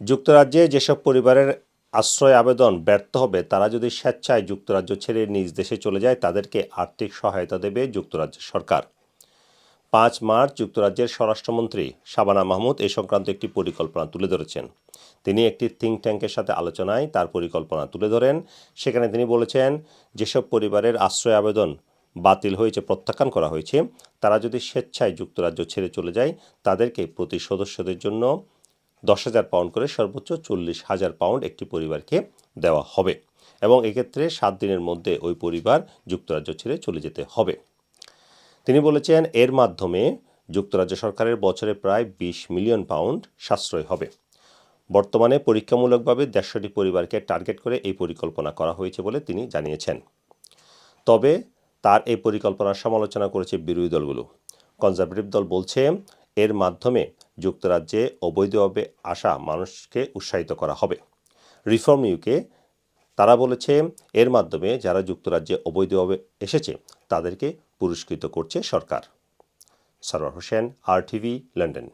যুক্তরাজ্যে যেসব পরিবারের আশ্রয় আবেদন ব্যর্থ হবে তারা যদি স্বেচ্ছায় যুক্তরাজ্য ছেড়ে নিজ দেশে চলে যায় তাদেরকে আর্থিক সহায়তা দেবে যুক্তরাজ্যের সরকার। ৫ মার্চ যুক্তরাজ্যের স্বরাষ্ট্রমন্ত্রী শাবানা মাহমুদ এ সংক্রান্ত একটি পরিকল্পনা তুলে ধরেছেন। তিনি একটি থিঙ্ক ট্যাঙ্কের সাথে আলোচনায় তার পরিকল্পনা তুলে ধরেন। সেখানে তিনি বলেছেন, যেসব পরিবারের আশ্রয় আবেদন বাতিল হয়েছে, প্রত্যাখ্যান করা হয়েছে, তারা যদি স্বেচ্ছায় যুক্তরাজ্য ছেড়ে চলে যায় তাদেরকে প্রতি সদস্যদের জন্য ১০,০০০ পাউন্ড করে সর্বোচ্চ ৪০,০০০ পাউন্ড একটি পরিবারকে দেওয়া হবে এবং এক্ষেত্রে ৭ দিনের মধ্যে ওই পরিবার যুক্তরাজ্য ছেড়ে চলে যেতে হবে। তিনি বলেছেন, এর মাধ্যমে যুক্তরাজ্য সরকারের বছরে প্রায় ২০ মিলিয়ন পাউন্ড সাশ্রয় হবে। বর্তমানে পরীক্ষামূলকভাবে ১৫০টি পরিবারকে টার্গেট করে এই পরিকল্পনা করা হয়েছে বলে তিনি জানিয়েছেন। তবে তার এই পরিকল্পনার সমালোচনা করেছে বিরোধী দলগুলো। কনজারভেটিভ দল বলছে, এর মাধ্যমে যুক্তরাজ্যে অবৈধভাবে আসা মানুষকে উৎসাহিত করা হবে। রিফর্ম ইউকে তারা বলেছে, এর মাধ্যমে যারা যুক্তরাজ্যে অবৈধভাবে এসেছে তাদেরকে পুরস্কৃত করছে সরকার। Sarwar Hossain, RTV, London.